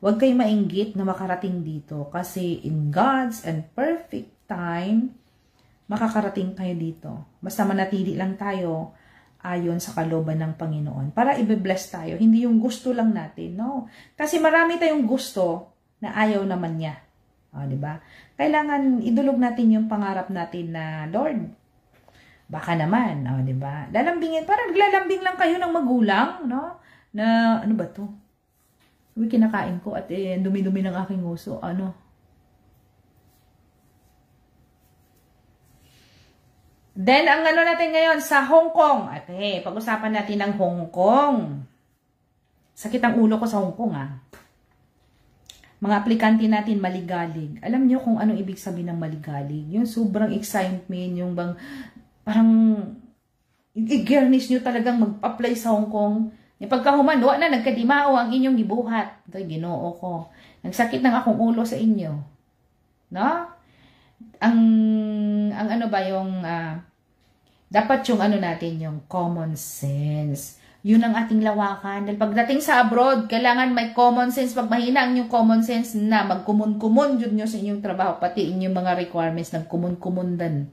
Huwag kayo mainggit na makarating dito kasi in God's and perfect time, makakarating kayo dito. Basta manatili lang tayo ayon sa kalooban ng Panginoon para i-bless tayo. Hindi yung gusto lang natin, no? Kasi marami tayong gusto na ayaw naman niya. O, diba? Kailangan idulog natin yung pangarap natin na, Lord, baka naman, o, diba? Lalambingin, parang naglalambing lang kayo ng magulang, no? Na, ano ba to? Uy, kinakain ko at dumi-dumi ng aking uso. Ano? Then, ang ano natin ngayon sa Hong Kong. Okay, pag-usapan natin ng Hong Kong. Sakit ang ulo ko sa Hong Kong, ah. Mga aplikante natin maligalig. Alam niyo kung anong ibig sabihin ng maligalig? Yung sobrang excitement, yung bang parang i-garnish nyo talagang mag-apply sa Hong Kong. Yung pagkahumanwa na, nagkadimao ang inyong gibuhat. Ito, Ginoo ko. Nagsakit ng akong ulo sa inyo. No? Ang ano ba yung, dapat yung ano natin, yung common sense. Yun ang ating lawakan. Dahil pagdating sa abroad, kailangan may common sense. Pag mahina ang yung common sense na magkumun-kumun yun nyo sa inyong trabaho, pati inyong mga requirements, nagkumun-kumun din.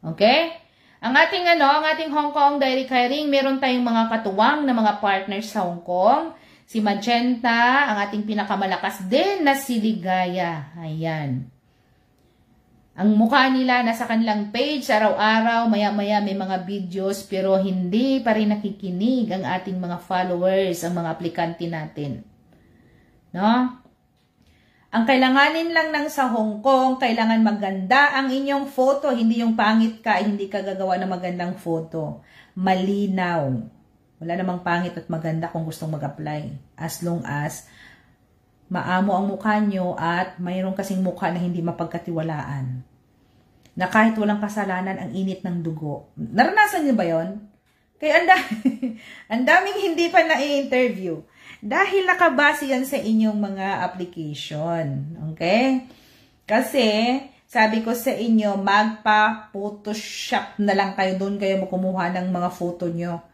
Okay? Ang ating Hong Kong direct hiring, meron tayong mga katuwang na mga partners sa Hong Kong. Si Magenta, ang ating pinakamalakas din na si Ligaya. Ayan. Ang mukha nila nasa kanilang page, araw-araw, maya-maya may mga videos, pero hindi pa rin nakikinig ang ating mga followers, ang mga aplikante natin. No? Ang kailanganin lang ng sa Hong Kong, kailangan maganda ang inyong photo, hindi yung pangit ka, hindi ka gagawa ng magandang photo. Malinaw. Wala namang pangit at maganda kung gustong mag-apply. As long as maamo ang mukha nyo at mayroon kasing mukha na hindi mapagkatiwalaan. Na kahit walang kasalanan, ang init ng dugo. Naranasan nyo ba yon? Kaya ang daming hindi pa na-interview. Dahil nakabase yan sa inyong mga application. Okay? Kasi, sabi ko sa inyo, magpa-photoshop na lang kayo. Doon kayo kumuha ng mga photo nyo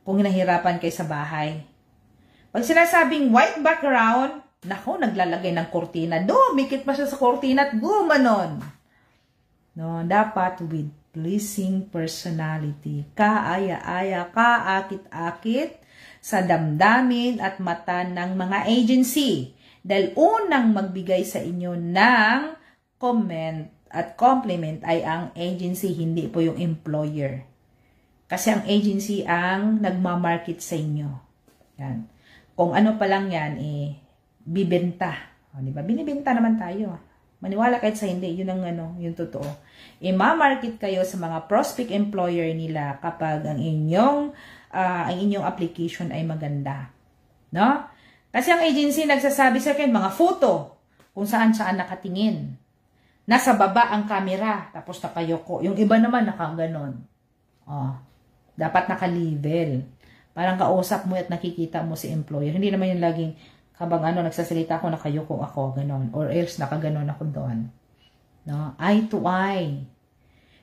kung nahirapan kayo sa bahay. Pag sinasabing white background, nako, naglalagay ng kortina. Mikit pa siya sa kortina at gumanon. No, dapat with pleasing personality. Kaaya-aya, kaakit-akit sa damdamin at mata ng mga agency. Dahil unang magbigay sa inyo ng comment at compliment ay ang agency, hindi po yung employer. Kasi ang agency ang nagmamarket sa inyo. Yan. Kung ano pa lang yan, bibenta. O, diba? Binibenta naman tayo. Maniwala kahit sa hindi, yun ang yung totoo. I-market kayo sa mga prospect employer nila kapag ang inyong application ay maganda. No? Kasi ang agency nagsasabi sa akin, mga photo, kung saan nakatingin. Nasa baba ang camera, tapos nakayoko. Yung iba naman nakaganon. Oh, dapat naka-level. Parang kausap mo at nakikita mo si employer. Hindi naman yung laging, habang nagsasalita ako, nakayoko ako, ganon. Or else, nakaganon ako doon. No? Eye to eye.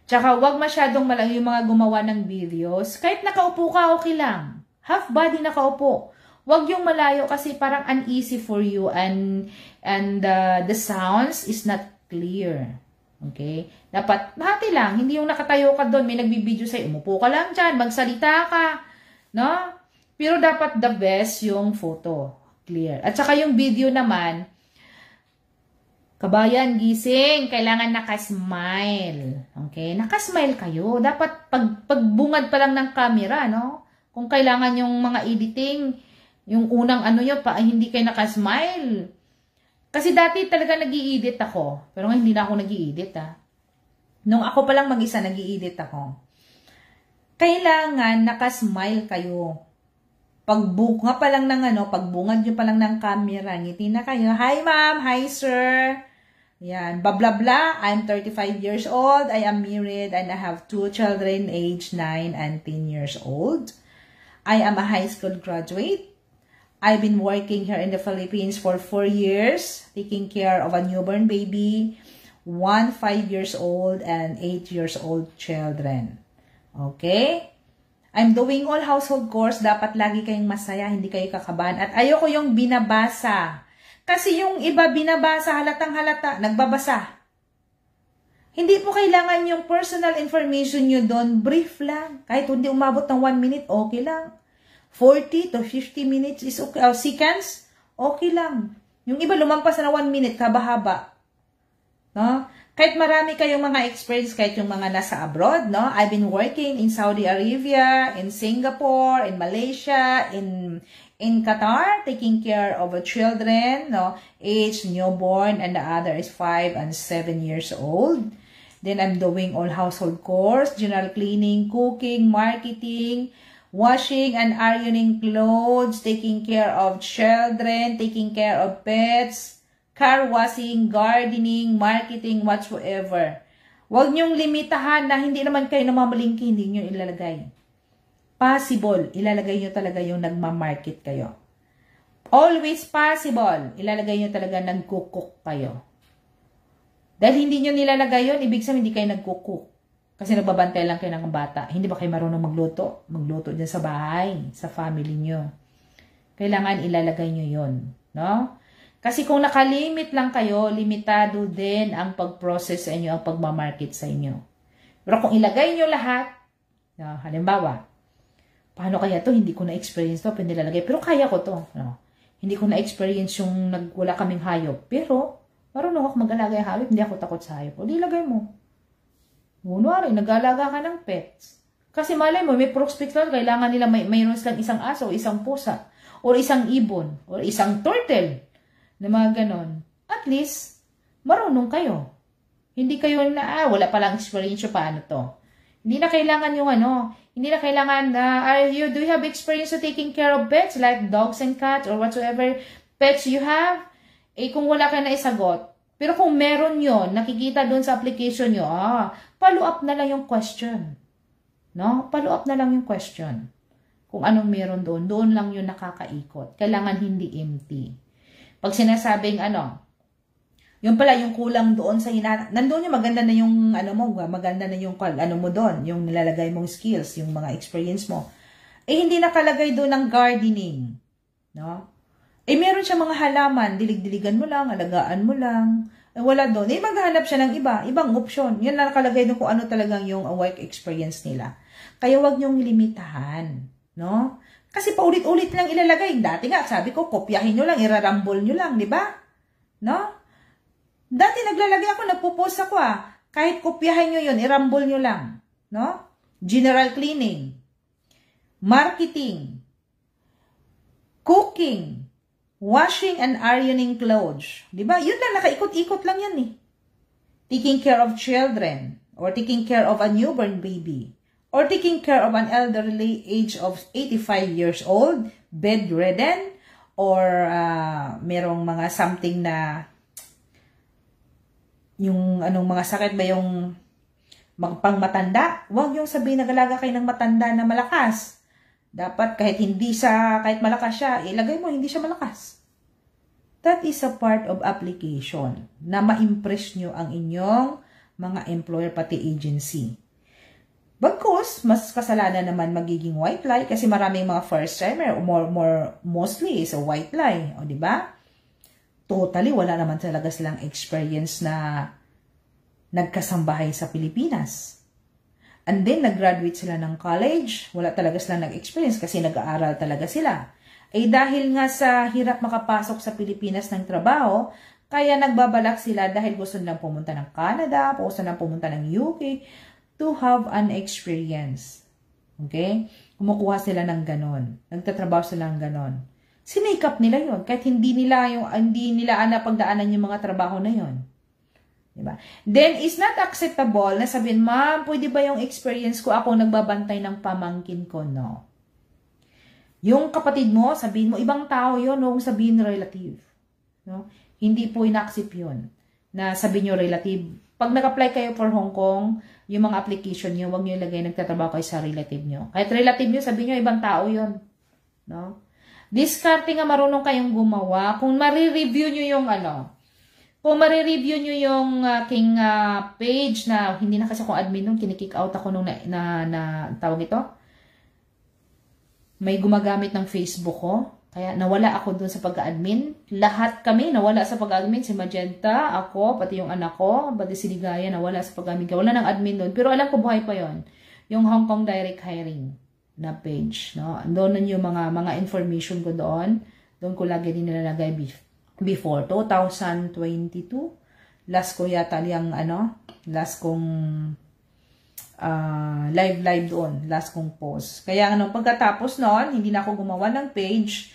Tsaka, wag masyadong malayo yung mga gumawa ng videos. Kahit nakaupo ka, okay lang. Half body nakaupo. Wag yung malayo kasi parang uneasy for you and the sounds is not clear. Okay? Dapat, hati lang. Hindi yung nakatayo ka doon, may nagbibideo sa'yo. Umupo ka lang dyan, magsalita ka. No? Pero dapat the best yung photo. Clear. At saka yung video naman, kabayan, gising, kailangan nakasmile. Okay? Nakasmile kayo. Dapat pagbungad pa lang ng camera, no? Kung kailangan yung mga editing, yung unang nyo pa, hindi kayo nakasmile. Kasi dati talaga nag-i-edit ako. Pero ngayon hindi na ako nag-i-edit, ha. Nung ako pa lang mag-isa, nag-i-edit ako. Kailangan nakasmile kayo. Pagbungad pa lang ng pagbungad nyo pa lang ng camera, ngiti na kayo. Hi ma'am, hi sir. Yan, blah blah blah. I'm 35 years old. I am married and I have 2 children aged 9 and 10 years old. I am a high school graduate. I've been working here in the Philippines for 4 years, taking care of a newborn baby, 1 5 years old and 8 years old children. Okay? I'm doing all household chores. Dapat lagi kayong masaya, hindi kayo kakabahan. At ayoko yung binabasa. Kasi yung iba binabasa, halatang halata, nagbabasa. Hindi po kailangan yung personal information nyo doon, brief lang. Kahit hindi umabot ng 1 minute, okay lang. 40 to 50 minutes is okay, seconds, okay lang. Yung iba lumampas na 1 minute, haba-haba. No? Kahit marami kayong mga experience, kahit yung mga nasa abroad, no? I've been working in Saudi Arabia, in Singapore, in Malaysia, in Qatar, taking care of children, no? Age newborn, and the other is 5 and 7 years old. Then I'm doing all household chores, general cleaning, cooking, marketing, washing and ironing clothes, taking care of children, taking care of pets, car washing, gardening, marketing, whatsoever. Huwag niyong limitahan na hindi naman kayo namamalingki, hindi niyo ilalagay. Possible, ilalagay niyo talaga yung nagmamarket kayo. Always possible, ilalagay niyo talaga nagkukuk kayo. Dahil hindi niyo nilalagay yun, ibig sabihin hindi kayo nagkukuk. Kasi nagbabantay lang kayo ng bata. Hindi ba kayo marunong magluto? Magluto dyan sa bahay, sa family niyo. Kailangan ilalagay niyo yun. No? Kasi kung nakalimit lang kayo, limitado din ang pag-process sa inyo, ang pagmamarket sa inyo. Pero kung ilagay niyo lahat, no, halimbawa, paano kaya to? Hindi ko na-experience to, pinilalagay. Pero kaya ko to. No? Hindi ko na-experience yung wala kaming hayop. Pero, marunong ako mag-alaga ng hayop, hindi ako takot sa hayop. O, di ilagay mo. Kunwari, nag-alaga ka ng pets. Kasi malay mo, may prospects lang, kailangan nila mayroon silang isang aso, isang pusa, or isang ibon, or isang turtle, na mga ganon. At least, marunong kayo. Hindi kayo na, wala palang experience paano to. Hindi na kailangan yung hindi na kailangan, do you have experience to taking care of pets, like dogs and cats, or whatsoever pets you have? Eh, kung wala ka na isagot, pero kung meron yon, nakikita doon sa application nyo, follow up na lang yung question. No? Follow up na lang yung question. Kung anong meron doon, doon lang yung nakakaikot. Kailangan hindi empty. Pag sinasabing yun pala yung kulang doon sa nandoon yung maganda na yung maganda na yung mo doon, yung nilalagay mong skills, yung mga experience mo. Eh, hindi nakalagay doon ng gardening. No? Eh, meron siya mga halaman, dilig-diligan mo lang, alagaan mo lang. Eh, wala doon. Eh, maghanap siya ng ibang option. Yan lang nakalagay doon kung ano talagang yung work experience nila. Kaya wag niyong limitahan. No? Kasi paulit-ulit lang ilalagay. Dati nga, sabi ko, kopyahin nyo lang, irarambol nyo lang, di ba? No? Dati naglalagay ako, nagpo-post ako Kahit kopyahin nyo yun, irambol nyo lang. No? General cleaning. Marketing. Cooking. Washing and ironing clothes. Diba? Yun lang, nakaikot-ikot lang yan eh. Taking care of children. Or taking care of a newborn baby. Or taking care of an elderly age of 85 years old, bedridden, or merong mga something na yung mga sakit ba yung pang matanda. Huwag yung sabihin nag-alaga kayo ng matanda na malakas. Dapat kahit malakas siya, ilagay mo, hindi siya malakas. That is a part of application na ma-impress nyo ang inyong mga employer pati agency. Bagkus, mas kasalanan naman magiging white lie kasi maraming mga first timer, mostly is a white lie. O, diba? Totally, wala naman talaga silang experience na nagkasambahay sa Pilipinas. And then, nag-graduate sila ng college. Wala talaga silang nag-experience kasi nag-aaral talaga sila. Eh dahil nga sa hirap makapasok sa Pilipinas ng trabaho, kaya nagbabalak sila dahil gusto nilang pumunta ng Canada, gusto nilang pumunta ng UK to have an experience. Okay? Kumukuha sila ng ganon. Nagtatrabaho sila ng ganon. Sinikap nila yon kahit hindi nila napagdaanan yung mga trabaho na yon. Diba? Then, it's not acceptable na sabihin, ma'am, pwede ba yung experience ko ako nagbabantay ng pamangkin ko? No. Yung kapatid mo, sabihin mo, ibang tao yun, huwag sabihin relative. No? Hindi po ina-accept yun na sabihin nyo relative. Pag nag-apply kayo for Hong Kong, yung mga application nyo, huwag nyo ilagay nagtatrabaho kayo sa relative nyo. Kahit relative nyo, sabihin nyo, ibang tao yun. No? Discarte nga marunong kayong gumawa. Kung marireview nyo yung kung marireview nyo yung aking page na hindi na kasi akong admin nung kinikick out ako nung tawag ito. May gumagamit ng Facebook ko. Kaya nawala ako dun sa pag-admin. Lahat kami nawala sa pag-admin. Si Magenta, ako, pati yung anak ko, pati si Ligaya nawala sa pag-admin. Wala nang admin dun. Pero alam ko buhay pa yon, yung Hong Kong Direct Hiring na page. No? Doon yung mga information ko doon. Doon ko lagi din nilalagay before 2022. Last ko yata yung last kong live doon. Last kong post. Kaya pagkatapos noon, hindi na ako gumawa ng page.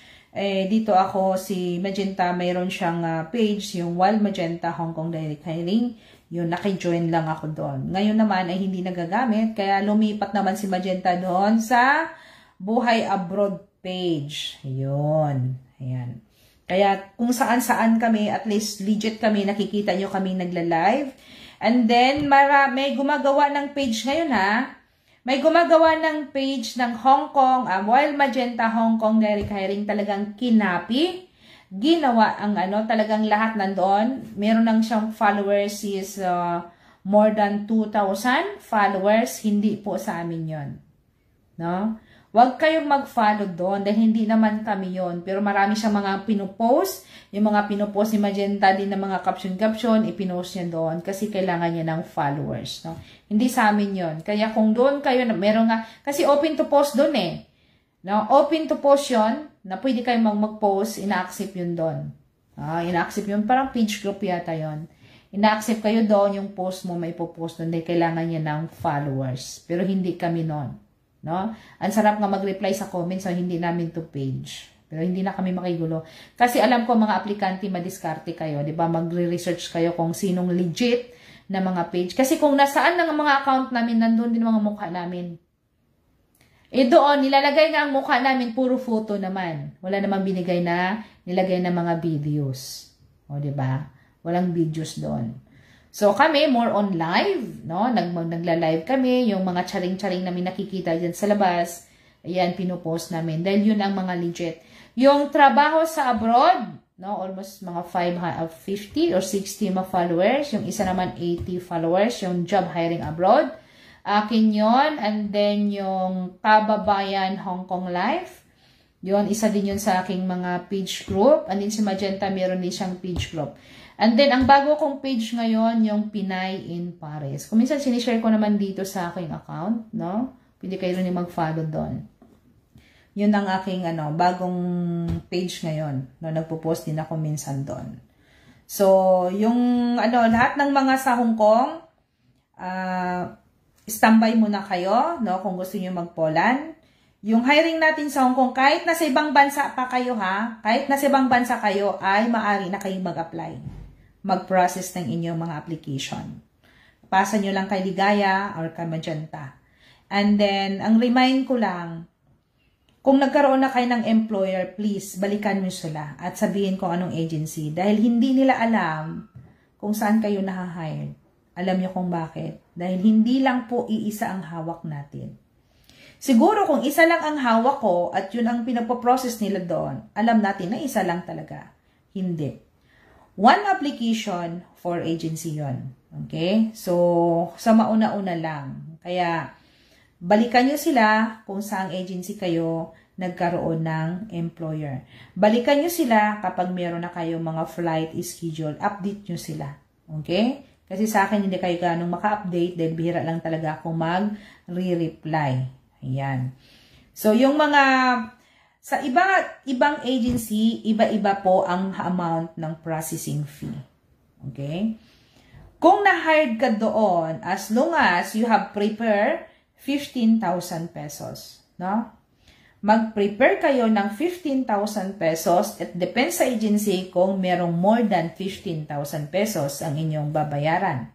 Dito ako, si Magenta, mayroon siyang page, yung Wild Magenta Hong Kong Direct Hiring. Yun, naki-join lang ako doon. Ngayon naman ay hindi nagagamit, kaya lumipat naman si Magenta doon sa Buhay Abroad page. Yun. Ayan. Kaya kung saan-saan kami, at least legit kami, nakikita nyo kami nagla-live. And then, may gumagawa ng page ngayon ha. May gumagawa ng page ng Hong Kong, Wild Magenta Hong Kong Direct Hiring, talagang kinapi. Ginawa ang talagang lahat nandoon. Meron nang siyang followers is more than 2,000 followers. Hindi po sa amin yon, no? Huwag kayong mag-follow doon dahil hindi naman kami yon. Pero marami siyang mga pinopost. Yung mga pinopost ni Magenta din ng mga caption-caption, ipinost niya doon kasi kailangan niya ng followers. No? Hindi sa amin yon. Kaya kung doon kayo, meron nga, kasi open to post doon eh. No? Open to post yon, na pwede kayong mag-post, ina-accept yun doon. Ina-accept yun, parang page group yata yon. Ina-accept kayo doon, yung post mo may ipopost doon dahil kailangan niya ng followers. Pero hindi kami noon. No? Ang sarap nga mag-reply sa comments, so hindi namin to page. Pero hindi na kami makigulo. Kasi alam ko mga aplikante madiskarte kayo, 'di ba? Magre-research kayo kung sinong legit na mga page. Kasi kung nasaan ng mga account namin, nandoon din mga mukha namin. Doon nilalagay nga ang mukha namin, puro photo naman. Wala namang binigay na nilagay na mga videos. O 'di ba? Walang videos doon. So, kami, more on live, no? Nagla-live kami, yung mga charing-charing namin nakikita dyan sa labas, ayan, pinupost namin. Dahil yun ang mga legit. Yung trabaho sa abroad, no? Almost mga 50 or 60 mga followers. Yung isa naman 80 followers, yung job hiring abroad. Akin yon. And then, yung Kababayan Hong Kong Life. Yun, isa din yun sa aking mga page group. And then si Magenta, meron din siyang page group. And then, ang bago kong page ngayon, yung Pinay in Paris. Kung minsan, sinishare ko naman dito sa aking account, no? Pwede kayo rin mag-follow doon. Yun ang aking, bagong page ngayon, no? Nagpo-post din ako minsan doon. So, yung, lahat ng mga sa Hong Kong, standby muna kayo, no? Kung gusto niyo mag-Poland. Yung hiring natin sa Hong Kong, kahit nasa ibang bansa pa kayo, kahit nasa ibang bansa kayo, ay maaari na kayong mag-apply. Mag-process ng inyong mga application. Pasa nyo lang kay Ligaya or kay Magenta. And then, ang remind ko lang, kung nagkaroon na kayo ng employer, please, balikan nyo sila at sabihin kung anong agency. Dahil hindi nila alam kung saan kayo nahahired. Alam nyo kung bakit. Dahil hindi lang po iisa ang hawak natin. Siguro kung isa lang ang hawak ko at yun ang pinapoprocess nila doon, alam natin na isa lang talaga. Hindi. One application for agency yon. Okay? So, sa mauna-una lang. Kaya, balikan nyo sila kung saang agency kayo nagkaroon ng employer. Balikan nyo sila kapag meron na kayong mga flight schedule. Update nyo sila. Okay? Kasi sa akin, hindi kayo ganong maka-update dahil bihira lang talaga akong mag-re-reply. Ayan. So, yung mga sa ibang agency, iba-iba po ang amount ng processing fee. Okay? Kung na-hired ka doon, as long as you have prepared 15,000 pesos, no? Mag-prepare kayo ng 15,000 pesos. It depends sa agency kung merong more than 15,000 pesos ang inyong babayaran.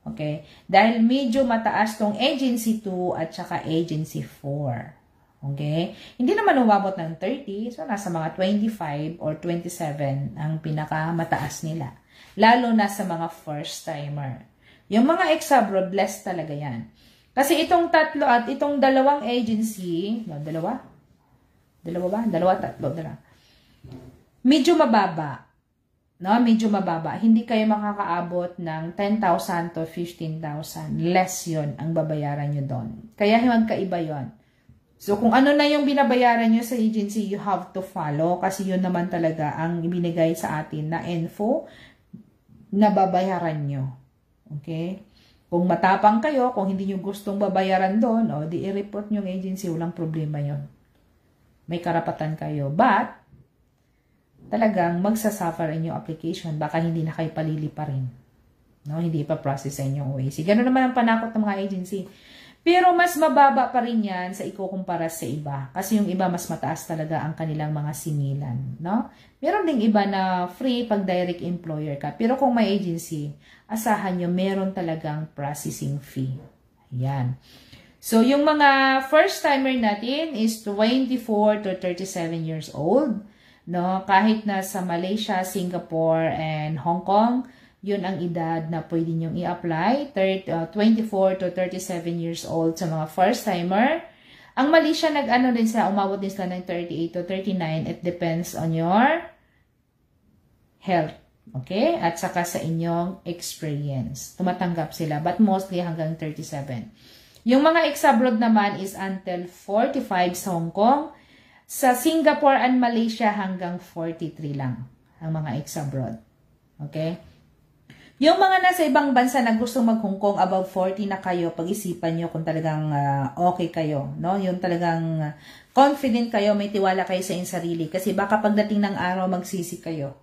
Okay? Dahil medyo mataas tong agency 2 at saka agency 4. Okay? Hindi naman umabot ng 30. So, nasa mga 25 or 27 ang pinakamataas nila. Lalo na sa mga first timer. Yung mga ex-abroad, less talaga yan. Kasi itong tatlo at itong dalawang agency, no, dalawa, tatlo. Medyo mababa. No, medyo mababa. Hindi kayo makakaabot ng 10,000 to 15,000. Less yon ang babayaran nyo doon. Kaya magkaiba yon. So, kung ano na yung binabayaran nyo sa agency, you have to follow kasi yun naman talaga ang ibinigay sa atin na info na babayaran nyo. Okay? Kung matapang kayo, kung hindi nyo gustong babayaran doon, o di i-report nyo ng agency, walang problema yon. May karapatan kayo. But, talagang magsasuffer inyong application. Baka hindi na kayo palili pa rin. No? Hindi pa process sa inyong OAC. Ganun naman ang panakot ng mga agency. Pero mas mababa pa rin yan sa ikukumpara sa iba. Kasi yung iba mas mataas talaga ang kanilang mga singilan. No? Meron ding iba na free pag direct employer ka. Pero kung may agency, asahan nyo meron talagang processing fee. Ayan. So yung mga first timer natin is 24 to 37 years old. No? Kahit na sa Malaysia, Singapore, and Hong Kong, yun ang edad na pwede nyong i-apply, 24 to 37 years old sa mga first-timer. Ang Malaysia, nag-ano din sila, umabot din sila ng 38 to 39. It depends on your health. Okay? At saka sa inyong experience. Tumatanggap sila, but mostly hanggang 37. Yung mga ex-abroad naman is until 45 sa Hong Kong. Sa Singapore and Malaysia, hanggang 43 lang ang mga ex-abroad. Okay? Yung mga nasa ibang bansa na gusto mag-Hong Kong, above 40 na kayo, pag-isipan nyo kung talagang okay kayo. No? Yung talagang confident kayo, may tiwala kayo sa inyong sarili. Kasi baka pagdating ng araw, magsisi kayo.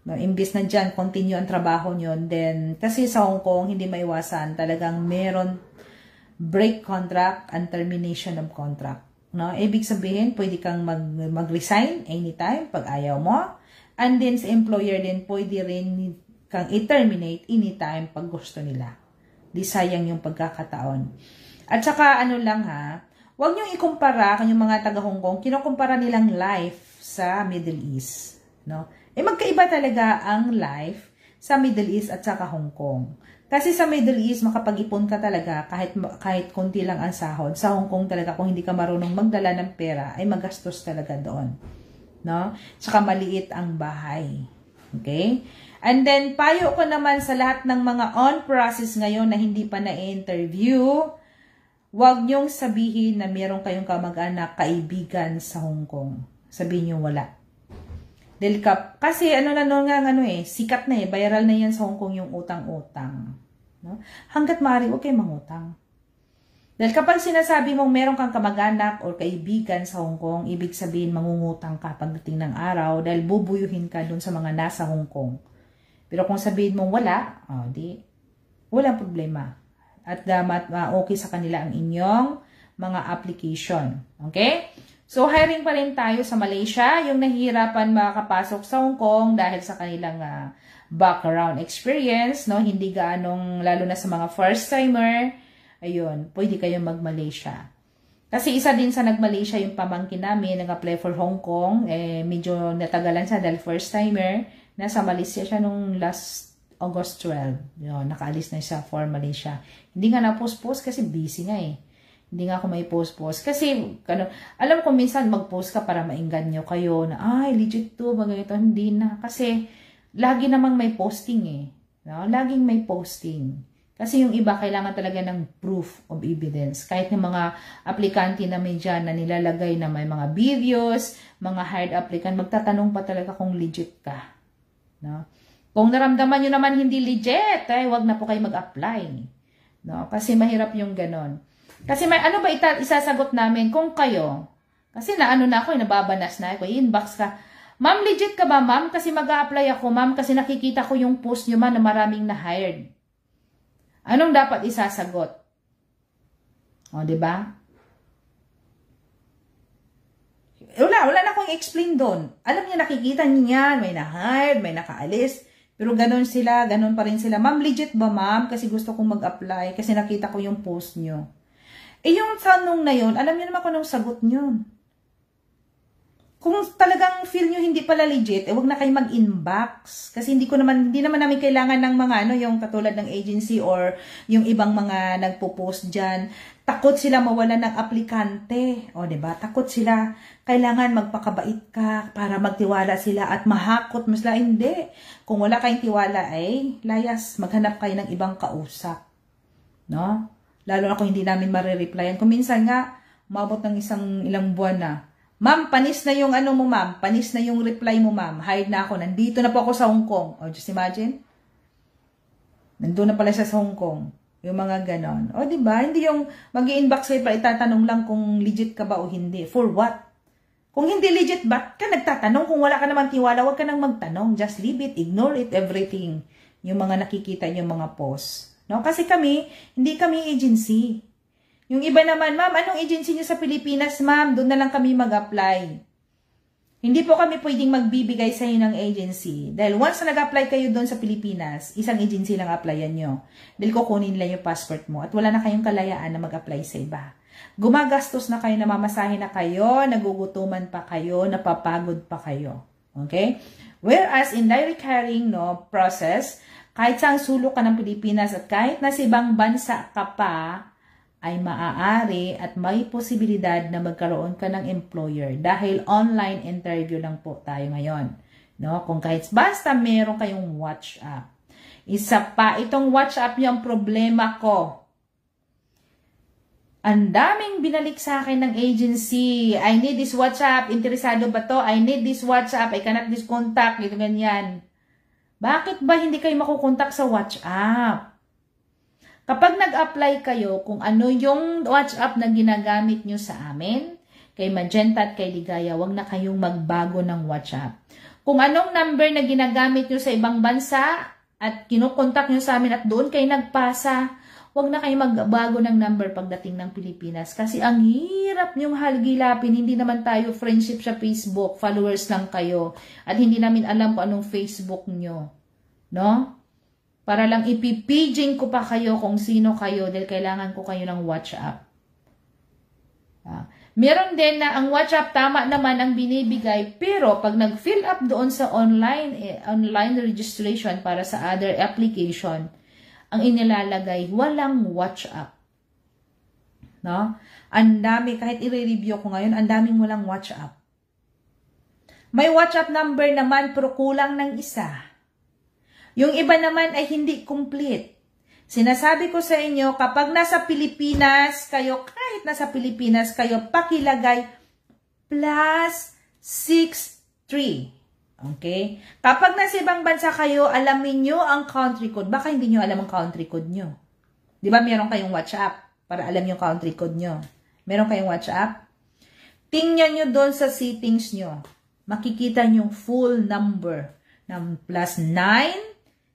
No? Imbis na dyan, continue ang trabaho nyo. Then, kasi sa Hong Kong, hindi maiwasan. Talagang meron break contract and termination of contract. No? Ibig sabihin, pwede kang mag-resign anytime pag ayaw mo. And then, sa employer din, pwede rin kang i-terminate anytime pag gusto nila. Di sayang yung pagkakataon. At saka ano lang ha, huwag niyong ikumpara kanyang mga taga Hong Kong, kinukumpara nilang life sa Middle East. No? Magkaiba talaga ang life sa Middle East at saka Hong Kong. Kasi sa Middle East, makapag-ipon ka talaga kahit konti lang ang sahod. Sa Hong Kong talaga, kung hindi ka marunong magdala ng pera, ay magastos talaga doon. No? Saka maliit ang bahay. Okay? And then, payo ko naman sa lahat ng mga on-process ngayon na hindi pa na-interview, huwag niyong sabihin na meron kayong kamag-anak, kaibigan sa Hong Kong. Sabihin niyo wala. Kasi sikat na viral na yan sa Hong Kong yung utang-utang. No? Hanggat maaari, huwag kayong mangutang. Dahil kapag sinasabi mong meron kang kamag-anak o kaibigan sa Hong Kong, ibig sabihin mangungutang ka pagdating ng araw dahil bubuyuhin ka dun sa mga nasa Hong Kong. Pero kung sabihin mong wala, walang problema. At okay sa kanila ang inyong mga application. Okay? So, hiring pa rin tayo sa Malaysia. Yung nahihirapan makakapasok sa Hong Kong dahil sa kanilang background experience, no? Hindi gaanong, lalo na sa mga first-timer, ayun, pwede kayo mag-Malaysia. Kasi isa din sa nag-Malaysia yung pamangkin namin, nag-apply for Hong Kong, medyo natagalan siya dahil first-timer. Nasa Malaysia siya nung last August 12. Yun, nakaalis na siya for Malaysia. Hindi nga na-post-post kasi busy nga eh. Hindi nga ako may post-post. Kasi, alam ko minsan mag-post ka para maingganyo kayo na, ay, legit to, bagayito. Hindi na. Kasi, lagi namang may posting eh. No? Laging may posting. Kasi yung iba, kailangan talaga ng proof of evidence. Kahit yung mga aplikante na may dyan na nilalagay na may mga videos, mga hired applicant, magtatanong pa talaga kung legit ka. No? Kung naramdaman nyo naman hindi legit, wag na po kayo mag-apply. No? Kasi mahirap yung ganon. Kasi may ano ba isasagot namin kung kayo? Kasi na ako, nababanas na ako, inbox ka. Ma'am, legit ka ba, ma'am? Kasi mag-a-apply ako, ma'am, kasi nakikita ko yung post nyo man na maraming na-hired. Anong dapat isasagot? O, diba? Wala na akong explain doon. Alam niya, nakikita niya, may na-hired, may nakaalis. Pero ganun pa rin sila. Ma'am, legit ba ma'am? Kasi gusto kong mag-apply, kasi nakita ko yung post nyo. Yung tanong na yun, alam niyo naman kung anong sagot nyo. Kung talagang feel nyo hindi pala legit, wag na kayo mag-inbox. Kasi hindi naman namin kailangan ng mga yung katulad ng agency or yung ibang mga nagpo-post dyan. Takot sila mawalan ng aplikante. O, diba? Takot sila. Kailangan magpakabait ka para magtiwala sila at mahakot mo sila. Hindi. Kung wala kayong tiwala layas, maghanap kayo ng ibang kausap. No? Lalo na kung hindi namin marireplyan. Kung minsan nga, umabot ng ilang buwan na. Ma'am, panis na yung ano mo, ma'am. Panis na yung reply mo, ma'am. Hide na ako. Nandito na po ako sa Hong Kong. O, just imagine. Nandun na pala siya sa Hong Kong. Yung mga ganon. O, diba? Hindi yung mag-i-inbox kayo para itatanong lang kung legit ka ba o hindi. For what? Kung hindi legit, ba't ka nagtatanong? Kung wala ka naman tiwala, huwag ka nang magtanong. Just leave it. Ignore it, everything. Yung mga nakikita yung mga posts. No? Kasi kami, hindi kami agency. Yung iba naman, ma'am, anong agency niyo sa Pilipinas, ma'am? Doon na lang kami mag-apply. Hindi po kami pwedeng magbibigay sa inyo ng agency. Dahil once na nag-apply kayo doon sa Pilipinas, isang agency lang applyan nyo. Dahil kukunin lang yung passport mo at wala na kayong kalayaan na mag-apply sa iba. Gumagastos na kayo, namamasahe na kayo, nagugutuman pa kayo, napapagod pa kayo. Okay? Whereas in direct hiring process, kahit saan sulok ka ng Pilipinas at kahit nasa ibang bansa ka pa, ay maaari at may posibilidad na magkaroon ka ng employer dahil online interview lang po tayo ngayon. No? Kung kahit basta meron kayong WhatsApp. Isa pa, itong WhatsApp yung problema ko. Ang daming binalik sa akin ng agency. I need this WhatsApp. Interesado ba to? I need this WhatsApp. I cannot this contact. Ito ganyan. Bakit ba hindi kayo makukontak sa WhatsApp? Kapag nag-apply kayo kung ano yung WhatsApp na ginagamit nyo sa amin, kay Magenta at kay Ligaya, wag na kayong magbago ng WhatsApp. Kung anong number na ginagamit nyo sa ibang bansa at kinukontak nyo sa amin at doon kayo nagpasa, wag na kayong magbago ng number pagdating ng Pilipinas. Kasi ang hirap nyong halgilapin, hindi naman tayo friendship sa Facebook, followers lang kayo, at hindi namin alam kung anong Facebook nyo. No? Para lang ipipijing ko pa kayo kung sino kayo dahil kailangan ko kayo ng WhatsApp. Meron din na ang WhatsApp tama naman ang binibigay pero pag nag-fill up doon sa online registration para sa other application, ang inilalagay walang WhatsApp. No? Ang dami, kahit i-review ko ngayon, ang daming walang WhatsApp. May WhatsApp number naman pero kulang ng isa. Yung iba naman ay hindi complete. Sinasabi ko sa inyo, kapag nasa Pilipinas kayo, kahit nasa Pilipinas kayo, pakilagay +63. Okay? Kapag nasa ibang bansa kayo, alamin nyo ang country code. Baka hindi nyo alam ang country code nyo. Di ba meron kayong WhatsApp para alam yung country code nyo? Meron kayong WhatsApp? Tingnan nyo doon sa settings nyo. Makikita nyo full number ng +9,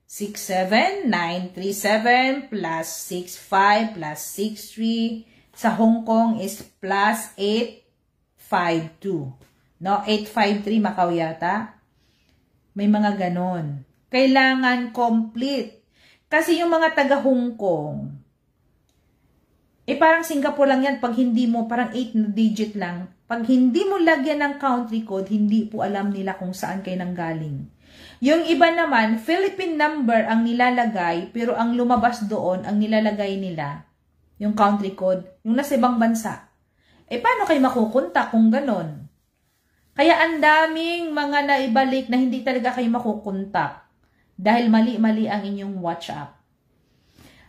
67937 +65 +63. Sa Hong Kong is +852. No, 853 Macau yata. May mga ganon. Kailangan complete. Kasi yung mga taga Hong Kong, parang Singapore lang yan. Pag hindi mo, parang 8 na digit lang. Pag hindi mo lagyan ng country code, hindi po alam nila kung saan kayo nanggaling. Yung iba naman, Philippine number ang nilalagay, pero ang lumabas doon, ang nilalagay nila, yung country code, yung nasa ibang bansa. Paano kayo makukontak kung ganon? Kaya ang daming mga naibalik na hindi talaga kayo makukontak dahil mali-mali ang inyong WhatsApp.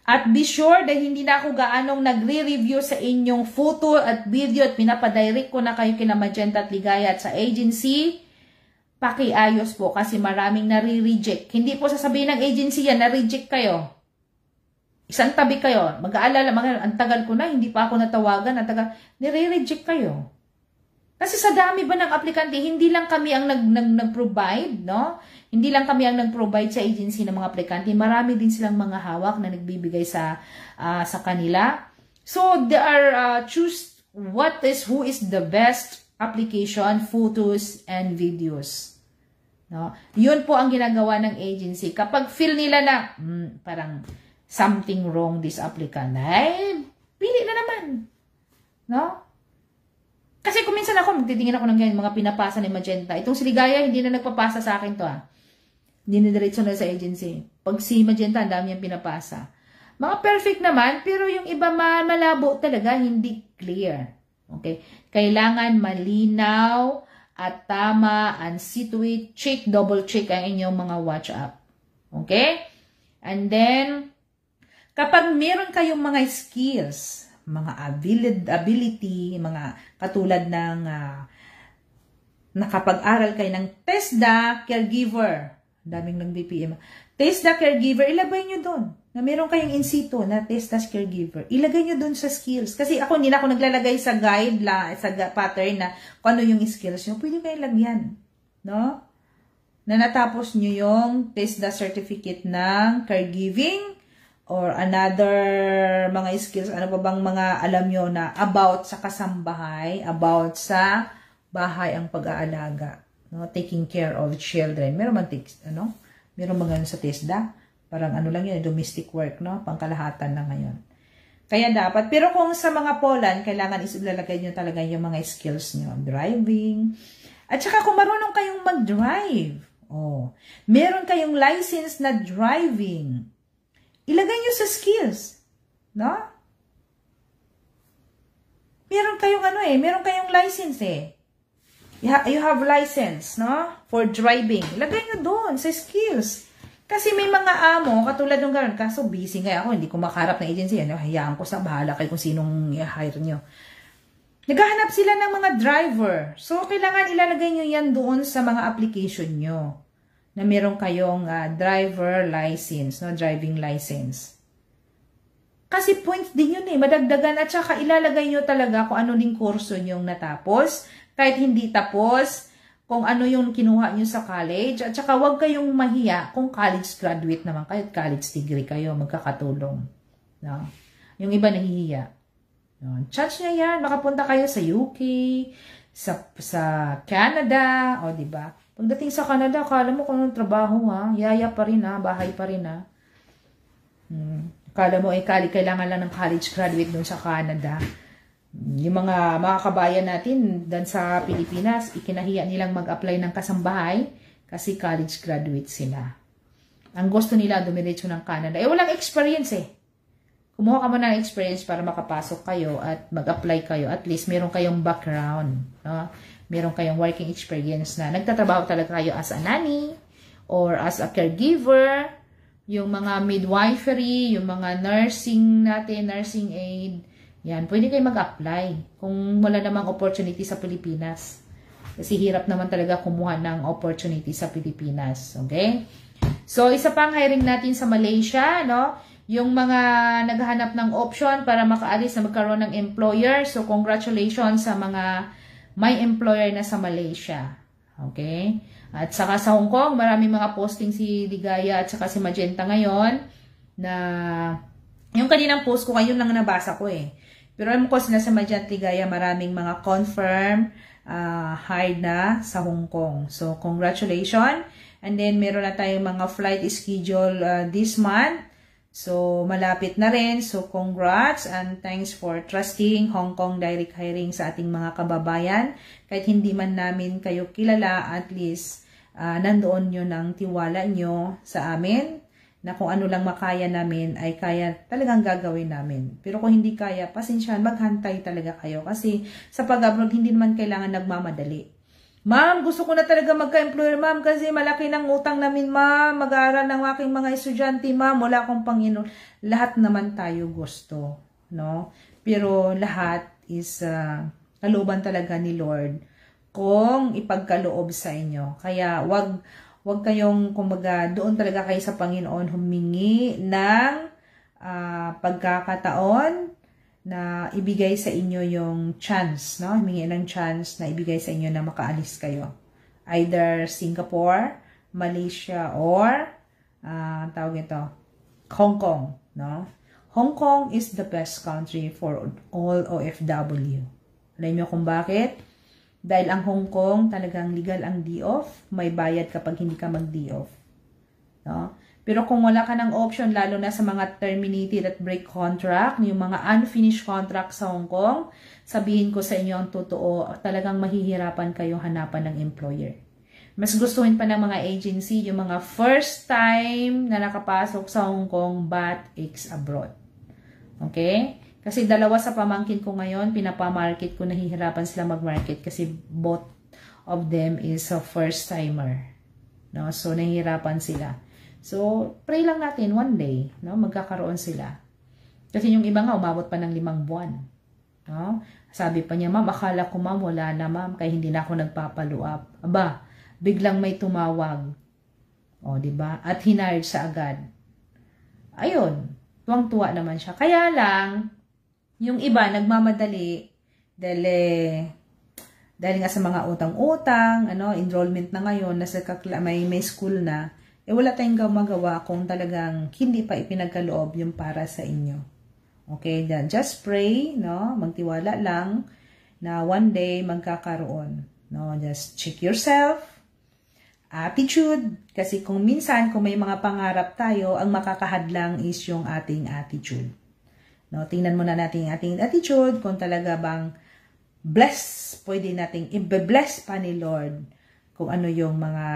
At be sure dahil hindi na ako gaanong nagre-review sa inyong photo at video at pinapadirect ko na kayo kina Magenta at Ligaya at sa agency, pakiayos po kasi maraming nare-reject. Hindi po sasabihin ng agency yan, na-reject kayo. Isang tabi kayo, mag-aalala, ang tagal ko na, hindi pa ako natawagan, nire-reject kayo. Kasi sa dami ba ng aplikante, hindi lang kami ang nag-provide, no? Hindi lang kami ang nag-provide sa agency ng mga aplikante, marami din silang mga hawak na nagbibigay sa kanila. So, they are choose who is the best application, photos, and videos. No? Yun po ang ginagawa ng agency. Kapag feel nila na, parang something wrong this applicant, ay, pili na naman. No? Kasi kung minsan ako, magtitingin ako ng ganyan, mga pinapasa ni Magenta. Itong si Ligaya, hindi na nagpapasa sa akin to Hindi na diretso na sa agency. Pag si Magenta, ang dami yung pinapasa. Mga perfect naman, pero yung iba malabo talaga, hindi clear. Okay? Kailangan malinaw at tama, unsituate, check, double check ang inyong mga WhatsApp. Okay? And then, kapag meron kayong mga skills, mga ability, mga katulad ng nakapag-aral kayo ng TESDA caregiver. Daming ng BPM. TESDA caregiver, ilagay nyo doon. Na meron kayong in situ na TESDA caregiver. Ilagay nyo doon sa skills. Kasi ako, hindi na ako naglalagay sa guide, sa pattern na kung ano yung skills nyo. Pwede kayo lagyan. No? Na natapos nyo yung TESDA certificate ng caregiving or another mga skills. Ano pa bang mga alam nyo na about sa kasambahay, about sa bahay ang pag-aalaga. No? Taking care of children. Meron man meron mga sa TESDA. Parang ano lang yun, domestic work, no? Pangkalahatan na ngayon. Kaya dapat, pero kung sa mga Poland, kailangan ilalagay nyo talaga yung mga skills nyo. Driving. At saka kung marunong kayong mag-drive, meron kayong license na driving, ilagay nyo sa skills. No? Meron kayong meron kayong license You have license, no? For driving. Ilagay nyo doon sa skills. Kasi may mga amo, katulad ng gano'n, kaso busy nga ako, hindi ko makaharap ng agency, hayaan ko sa bahala kayo kung sinong i-hire nyo. Naghahanap sila ng mga driver. So, kailangan ilalagay nyo yan doon sa mga application nyo na meron kayong driver license, no? Driving license. Kasi points din yun madagdagan at saka ilalagay nyo talaga kung ano din kurso nyong natapos, kahit hindi tapos, kung ano yung kinuha nyo sa college, at saka huwag kayong mahiya kung college graduate naman kayo, college degree kayo, magkakatulong. No? Yung iba nahihiya. No? Chance nyo yan, makapunta kayo sa UK, sa Canada, o diba? Pagdating sa Canada, akala mo kung anong trabaho yaya pa rin bahay pa rin Akala mo kailangan lang ng college graduate dun sa Canada. Yung mga kabayan natin dan sa Pilipinas, ikinahiya nilang mag-apply ng kasambahay kasi college graduate sila. Ang gusto nila dumiretso ng Canada. Walang experience Kumuha ka mo ng experience para makapasok kayo at mag-apply kayo. At least meron kayong background. No? Meron kayong working experience na nagtatrabaho talaga kayo as a nanny or as a caregiver. Yung mga midwifery, yung mga nursing natin, nursing aid. Yan, pwede kayo mag-apply kung wala namang opportunity sa Pilipinas. Kasi hirap naman talaga kumuha ng opportunity sa Pilipinas. Okay? So, isa pang hiring natin sa Malaysia, no? Yung mga naghahanap ng option para makaalis na magkaroon ng employer. So, congratulations sa mga may employer na sa Malaysia. Okay? At saka sa Hong Kong, maraming mga posting si Ligaya at saka si Magenta ngayon na yung kaninang post ko, yun lang nabasa ko Pero alam ko sila sa Magenta Ligaya, maraming mga confirm hired na sa Hong Kong. So, congratulations. And then, meron na tayong mga flight schedule this month. So, malapit na rin. So, congrats and thanks for trusting Hong Kong Direct Hiring sa ating mga kababayan. Kahit hindi man namin kayo kilala, at least nandoon nyo ng tiwala nyo sa amin. Na kung ano lang makaya namin ay kaya talagang gagawin namin. Pero kung hindi kaya, pasensyahan, maghantay talaga kayo. Kasi sa pag-abroad, hindi naman kailangan nagmamadali. Ma'am, gusto ko na talaga magka-employer, ma'am, kasi malaki ng utang namin, ma'am. Mag-aaral ng aking mga estudyante, ma'am. Wala akong Panginoon. Lahat naman tayo gusto, no? Pero lahat is kalooban talaga ni Lord kung ipagkaloob sa inyo. Kaya wag kayong, kumbaga, doon talaga kayo sa Panginoon humingi ng pagkakataon na ibigay sa inyo yung chance, no? Humingi ng chance na ibigay sa inyo na makaalis kayo. Either Singapore, Malaysia, or tawag ito, Hong Kong, no? Hong Kong is the best country for all OFW. Alam niyo kung bakit? Dahil ang Hong Kong talagang legal ang D-off, may bayad kapag hindi ka mag-D-off. No? Pero kung wala ka ng option, lalo na sa mga terminated at break contract, yung mga unfinished contract sa Hong Kong, sabihin ko sa inyo ang totoo, talagang mahihirapan kayo hanapan ng employer. Mas gustuhin pa ng mga agency, yung mga first time na nakapasok sa Hong Kong but ex-abroad. Okay? Kasi dalawa sa pamangkin ko ngayon, pinapamarket ko, nahihirapan sila mag-market kasi both of them is a first-timer. No? So, nahihirapan sila. So, pray lang natin one day, no? Magkakaroon sila. Kasi yung iba nga, umabot pa ng 5 buwan. No? Sabi pa niya, ma'am, akala ko ma'am, wala na ma'am, kaya hindi na ako nagpa-follow up. Aba, biglang may tumawag. O, diba? At hinard sa agad. Ayun, tuwang-tuwa naman siya. Kaya lang, yung iba, nagmamadali, dahil nga sa mga utang-utang, enrollment na ngayon, may school na, wala tayong magawa kung talagang hindi pa ipinagkaloob yung para sa inyo. Okay, just pray, magtiwala lang na one day magkakaroon. Just check yourself. Attitude, kasi kung minsan, kung may mga pangarap tayo, ang makakahadlang is yung ating attitude. Tingnan muna natin yung ating attitude, kung talaga bang pwede nating i-bless pa ni Lord kung ano yung mga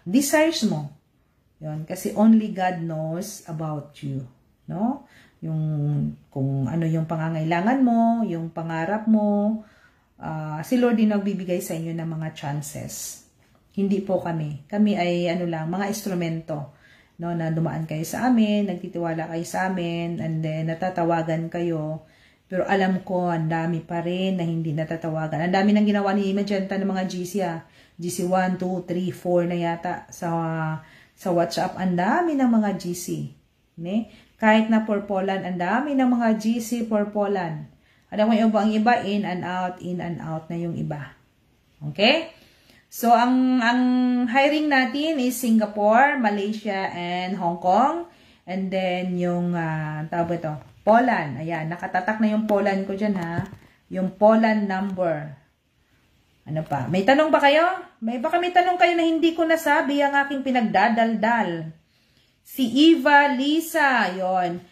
desires mo. Yun, kasi only God knows about you. Yung, kung ano yung pangangailangan mo, yung pangarap mo, si Lord din nagbibigay sa inyo ng mga chances. Hindi po kami. Kami ay mga instrumento, na dumaan kayo sa amin, nagtitiwala kayo sa amin, and then natatawagan kayo. Pero alam ko, ang dami pa rin na hindi natatawagan. Ang dami nang ginawa ni Magenta ng mga GC, GC 1, 2, 3, 4 na yata sa WhatsApp. Ang dami ng mga GC. Kahit na for Poland, ang dami ng mga GC for Poland. Alam mo yung iba, in and out na yung iba. Okay? So, ang hiring natin is Singapore, Malaysia, and Hong Kong. And then, yung, tawag ito, Poland. Ayan, nakatatak na yung Poland ko dyan, ha? Yung Poland number. Ano pa? May tanong ba kayo? Baka may tanong kayo na hindi ko nasabi ang aking pinagdadaldal. Si Eva Lisa, yon.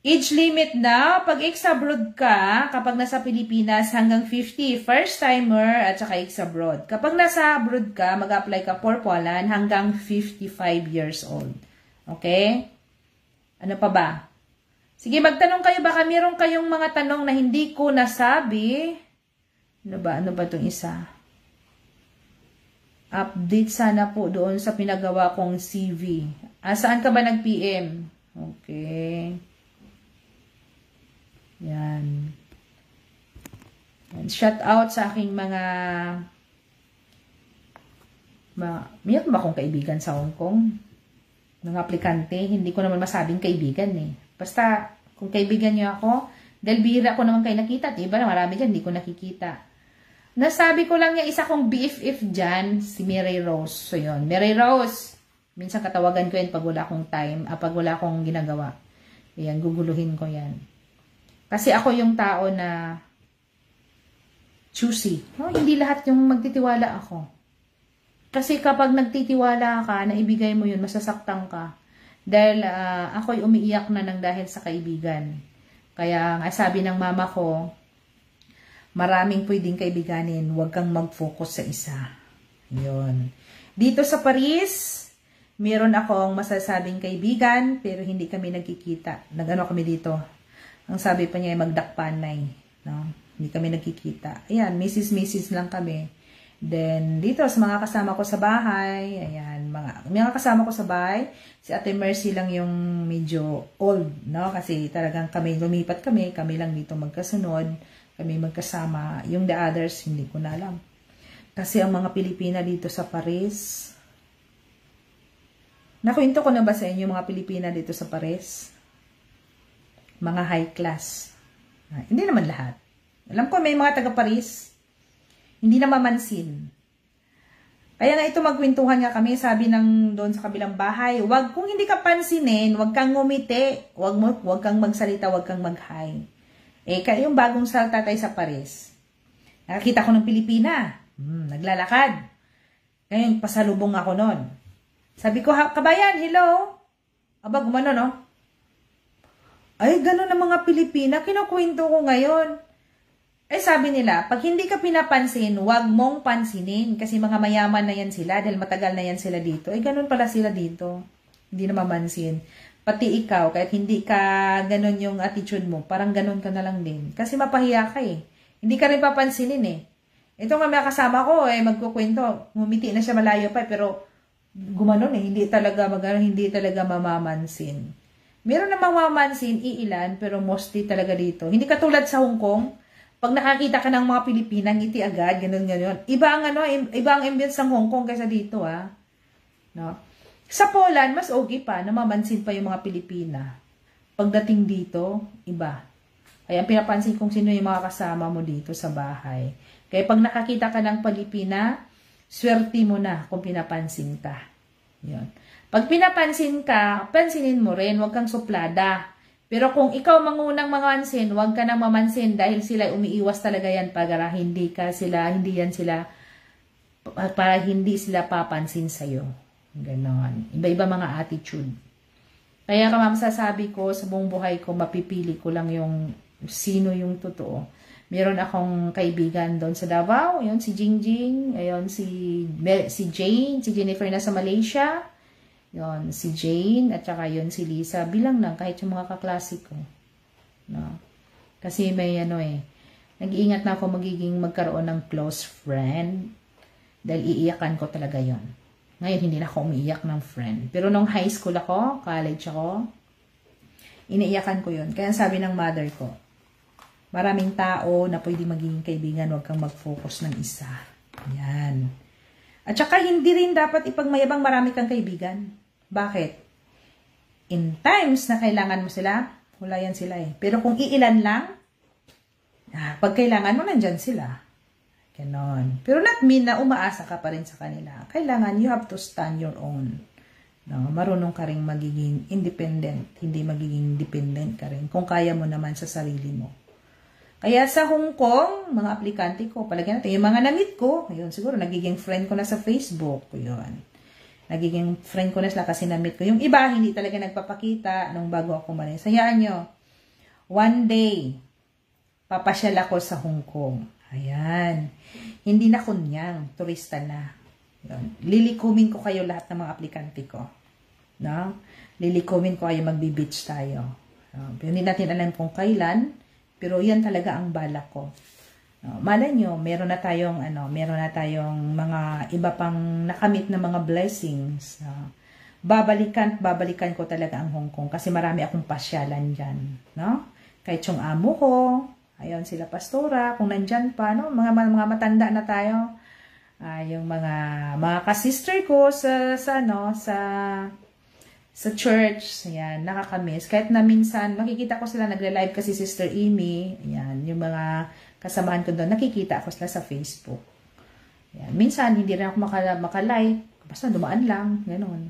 Age limit na, pag ex-abroad ka, kapag nasa Pilipinas, hanggang 50, first-timer at saka ex-abroad. Kapag nasa abroad ka, mag-apply ka for Poland, hanggang 55 years old. Okay? Ano pa ba? Sige, magtanong kayo, baka meron kayong mga tanong na hindi ko nasabi. Ano ba itong isa? Update sana po doon sa pinagawa kong CV. Saan ka ba nag-PM? Okay. Yan. Shout out sa aking mayroon ba akong kaibigan sa Hong Kong? Mga aplikante, hindi ko naman masabing kaibigan eh. Basta, kung kaibigan niyo ako, dahil bihira ko naman kayo nakita, diba? Marami dyan, hindi ko nakikita. Nasabi ko lang yung isa kong BFF dyan, si Mary Rose. So yun, Mary Rose. Minsan katawagan ko yan pag wala akong time, pag wala akong ginagawa. Ayan, guguluhin ko yan. Kasi ako yung tao na choosy. Hindi lahat yung magtitiwala ako. Kasi kapag nagtitiwala ka, naibigay mo yun, masasaktan ka. Dahil ako'y umiiyak na ng dahil sa kaibigan. Kaya sabi ng mama ko, maraming pwedeng kaibiganin, huwag kang mag-focus sa isa. Yun. Dito sa Paris, meron akong masasabing kaibigan, pero hindi kami nagkikita. Nag-ano kami dito? Ang sabi pa niya ay magdakpanay. Hindi kami nagkikita. Ayan, Mrs. lang kami. Then, dito sa mga kasama ko sa bahay, ayan, mga kasama ko sa bahay, si Ate Mercy lang yung medyo old, Kasi talagang lumipat kami lang dito magkasunod, kami magkasama. Yung the others, hindi ko na alam. Kasi ang mga Pilipina dito sa Paris, nakwento ko na ba sa inyo mga Pilipina dito sa Paris? Mga high class. Hindi naman lahat. Alam ko may mga taga-Paris, hindi na mamansin. Kaya nga ito magkwentuhan nga kami, sabi ng doon sa kabilang bahay, kung hindi ka pansinin, wag kang ngumiti, wag kang magsalita, wag kang mag-hi. Kaya yung bagong salta tayo sa Paris. Nakakita ko ng Pilipina, naglalakad. Ngayon, pasalubong ako noon. Sabi ko, kabayan, hello? Aba, gumano, no? Ay, gano'n ang mga Pilipina. Kinukwento ko ngayon. Sabi nila, pag hindi ka pinapansin, huwag mong pansinin. Kasi mga mayaman na yan sila, dahil matagal na yan sila dito. Gano'n pala sila dito. Hindi na mamansin. Pati ikaw, kahit hindi ka gano'n yung attitude mo, parang gano'n ka na lang din. Kasi mapahiya ka eh. Hindi ka rin papansinin eh. Ito nga may kasama ko magkukwento. Ngumiti na siya malayo pa pero gumanon eh. Hindi talaga mamamansin. Meron na mamamansin, iilan, pero mostly talaga dito. Hindi katulad sa Hong Kong, pag nakakita ka ng mga Pilipina, ngiti agad, ganun. Iba ang iba ang ambience ng Hong Kong kaysa dito, no? Sa Poland, mas okay pa, namamansin pa yung mga Pilipina. Pagdating dito, iba. Kaya pinapansin kong sino yung mga kasama mo dito sa bahay. Kaya pag nakakita ka ng Pilipina, swerte mo na kung pinapansin ka. Yun. Pag pinapansin ka, pansinin mo rin, huwag kang suplada. Pero kung ikaw mangunang mamansin, huwag ka nang mamansin dahil sila umiiwas talaga yan para hindi sila papansin sa'yo. Ganon. Iba-iba mga attitude. Kaya masasabi ko sa buong buhay ko, mapipili ko lang yung sino yung totoo. Meron akong kaibigan doon sa Davao, yun si Jingjing, ayun si Jane, si Jennifer na sa Malaysia, yun si Jane, at saka yun si Lisa, bilang lang kahit yung mga kaklase ko. No? Kasi may nag-iingat na ako magkaroon ng close friend dahil iiyakan ko talaga yon. Ngayon hindi na ako umiiyak ng friend. Pero nung high school ako, college ako, iniiyakan ko yun. Kaya sabi ng mother ko, maraming tao na pwede maging kaibigan, huwag kang mag-focus ng isa. Yan. At saka hindi rin dapat ipagmayabang marami kang kaibigan. Bakit? In times na kailangan mo sila, wala yan sila eh. Pero kung iilan lang, pag kailangan mo, nandyan sila. Ganon. Pero not mean na umaasa ka pa rin sa kanila. Kailangan, you have to stand your own. No, marunong ka rin magiging independent, hindi magiging dependent ka rin. Kung kaya mo naman sa sarili mo. Kaya sa Hong Kong, mga aplikante ko, palagyan natin, yung mga na-meet ko, yun, siguro, nagiging friend ko na sa Facebook, yun. Nagiging friend ko na sila kasi na-meet ko. Yung iba, hindi talaga nagpapakita nung bago ako malis. Hayaan nyo, one day, papasyal ako sa Hong Kong. Ayan. Hindi na kunyang, turista na. Yun. Lilikumin ko kayo lahat ng mga aplikante ko. No? Lilikumin ko kayo, magbi-beach tayo. Pero hindi natin alam kung kailan, pero yan talaga ang balak ko. Malay nyo, meron na tayong mga iba pang nakamit na mga blessings. Babalikan ko talaga ang Hong Kong kasi marami akong pasyalan dyan. No? Kahit yung amo ko, ayun sila pastora, kung nandyan pa, no? mga matanda na tayo. Yung mga ka-sister ko sa church, ayan, nakakamiss. Kahit na minsan, makikita ko sila, nagre-live kasi Sister Amy, ayan, yung mga kasamahan ko doon, nakikita ko sila sa Facebook. Ayan, minsan, hindi rin ako maka-like, basta dumaan lang, gano'n.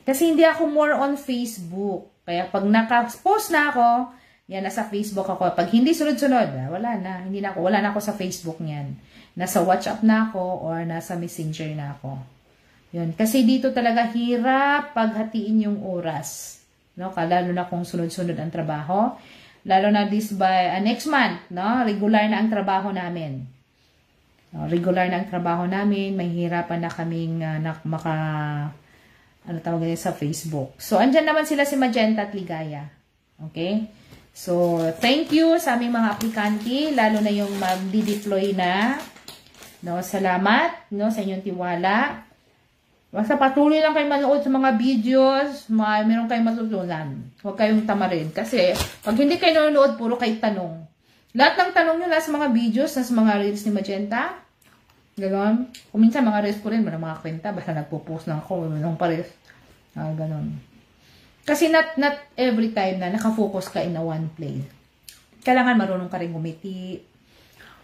Kasi hindi ako more on Facebook. Kaya pag naka-post na ako, yan, nasa Facebook ako. Pag hindi sunod-sunod, wala na ako sa Facebook niyan. Nasa WhatsApp na ako or nasa Messenger na ako. Yun. Kasi dito talaga hirap paghatiin yung oras. No? Lalo na kung sunod-sunod ang trabaho. Lalo na next month, no? Regular na ang trabaho namin. No? Regular na ang trabaho namin. Mahihirapan na kaming sa Facebook. So, andyan naman sila si Magenta at Ligaya. Okay? So, thank you sa aming mga aplikante, lalo na yung mag-deploy na. No, salamat, no, sa inyong tiwala. Basta patuloy lang kayo manood sa mga videos, meron kayong matutunan. Huwag kayong tamarin. Kasi, pag hindi kayo nanonood, puro kayo tanong. Lahat ng tanong nyo nasa mga videos, nasa mga reels ni Magenta. Ganon. Kung minsan mga reels ko rin, mga kwenta, basta nagpo-post lang ako, nung pares. Ganon. Kasi not every time na nakafocus ka in a one place. Kailangan marunong ka rin gumiti,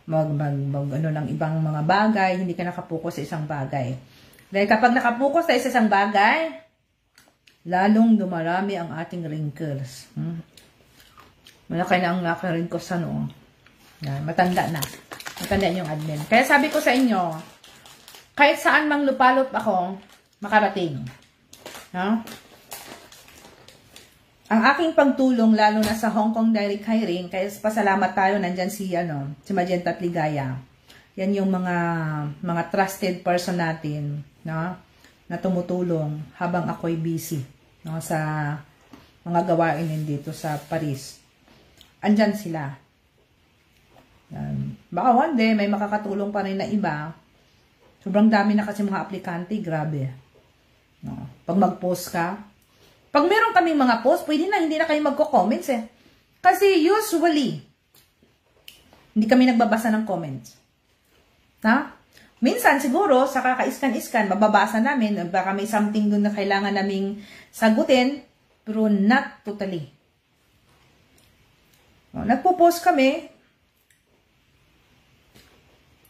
ng ibang mga bagay, hindi ka nakapokus sa isang bagay. Dahil kapag nakapokus sa isang bagay, lalong dumarami ang ating wrinkles. Malaki na ang wrinkles sa noo. Matanda na. Matanda yung admin. Kaya sabi ko sa inyo, kahit saan mang lupalop ako, makarating. Ang aking pagtulong, lalo na sa Hong Kong direct hiring, kaya pasalamat tayo, nandyan si Magenta at Ligaya. Yan yung mga trusted person natin, no? Na tumutulong habang ako'y busy, no? Sa mga gawain dito sa Paris. Andyan sila. Baka one day, may makakatulong pa rin na iba. Sobrang dami na kasi mga aplikante, grabe. No? Pag mag-post ka, Pag meron kaming mga post, pwede na, hindi na kayo magko-comments eh. Kasi usually, hindi kami nagbabasa ng comments. Ha? Minsan siguro, sa kaka-iskan-iskan, mababasa namin, baka may something doon na kailangan naming sagutin, pero not totally. Nagpo-post kami,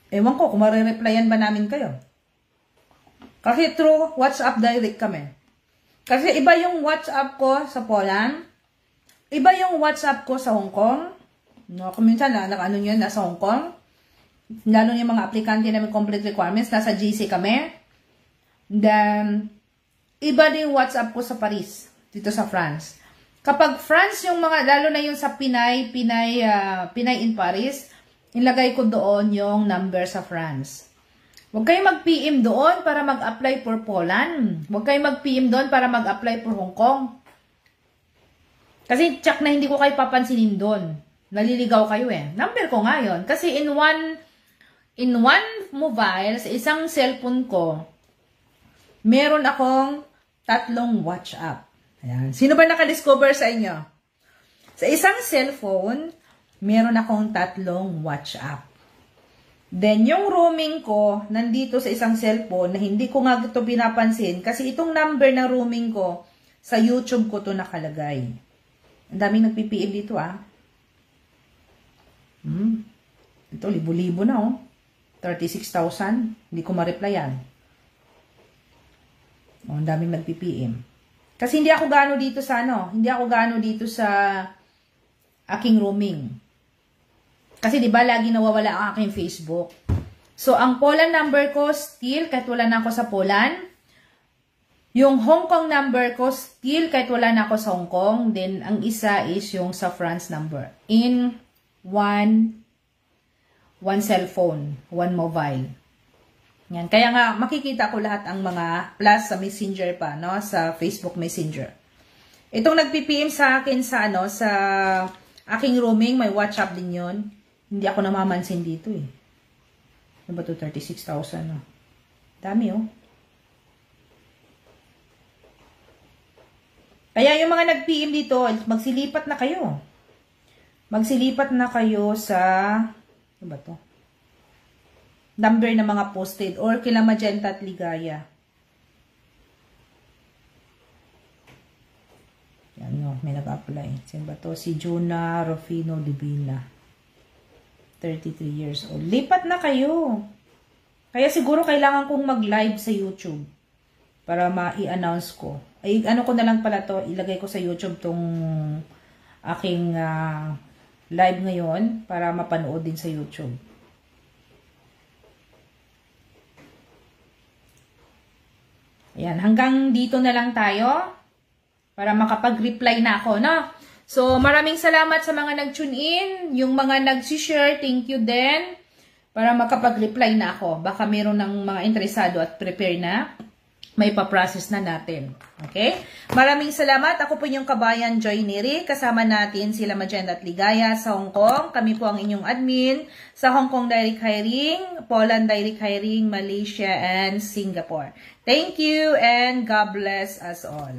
ewan ko kung marireplyan ba namin kayo. Kasi through WhatsApp direct kami. Kasi iba yung WhatsApp ko sa Poland, iba yung WhatsApp ko sa Hong Kong. No, kung minsan ano yun, nasa Hong Kong. Lalo yung mga aplikante na may complete requirements, nasa GC kami. Then, iba din yung WhatsApp ko sa Paris, dito sa France. Kapag France yung mga, lalo na yung sa Pinay in Paris, ilagay ko doon yung number sa France. Huwag kayo mag-PM doon para mag-apply for Poland. Huwag kayo mag-PM doon para mag-apply for Hong Kong. Kasi check na hindi ko kayo papansinin doon. Naliligaw kayo eh. Number ko nga yun. Kasi in one mobile, sa isang cellphone ko, meron akong 3 WhatsApp. Ayan. Sino ba nakadiscover sa inyo? Sa isang cellphone, meron akong 3 WhatsApp. Then, yung roaming ko, nandito sa isang cellphone na hindi ko nga ito pinapansin kasi itong number na roaming ko, sa YouTube ko to nakalagay. Ang daming nagpi-PM dito ah. Ito, libo-libo na oh. 36,000. Hindi ko ma-replyan. Oh, ang daming nagpi-PM. Kasi hindi ako gaano dito sa hindi ako gaano dito sa aking roaming. Kasi di ba lagi nawawala ang aking Facebook. So ang Poland number ko still kahit wala na ako sa Poland. Yung Hong Kong number ko still kahit wala na ako sa Hong Kong. Then ang isa is yung sa France number. In one cellphone, one mobile. Yan. Kaya nga makikita ko lahat ang mga plus sa Messenger pa, no, sa Facebook Messenger. Itong nagpi-PM sa akin sa sa aking roaming, may WhatsApp din 'yon. Hindi ako namamansin dito eh. Ano ba ito? 36,000 no? Dami oh. Kaya yung mga nag-PM dito, magsilipat na kayo. Magsilipat na kayo sa, ano ba ito? Number ng mga posted or kila Magenta at Ligaya. Yan no, may nag-apply. Sino ba ito? Si Juna Rufino Divina. 33 years old. Lipat na kayo. Kaya siguro kailangan kong mag-live sa YouTube para ma-i-announce ko. Ay, ano ko na lang pala to, ilagay ko sa YouTube tong aking live ngayon para mapanood din sa YouTube. Ayan, hanggang dito na lang tayo para makapag-reply na ako, no? So, maraming salamat sa mga nag-tune in. Yung mga nag-share, thank you din. Para makapag-reply na ako. Baka meron ng mga interesado at prepare na. May pa-process na natin. Okay? Maraming salamat. Ako po yung kabayan Joy Neri. Kasama natin sila Magenta at Ligaya sa Hong Kong. Kami po ang inyong admin sa Hong Kong Direct Hiring, Poland Direct Hiring, Malaysia, and Singapore. Thank you and God bless us all.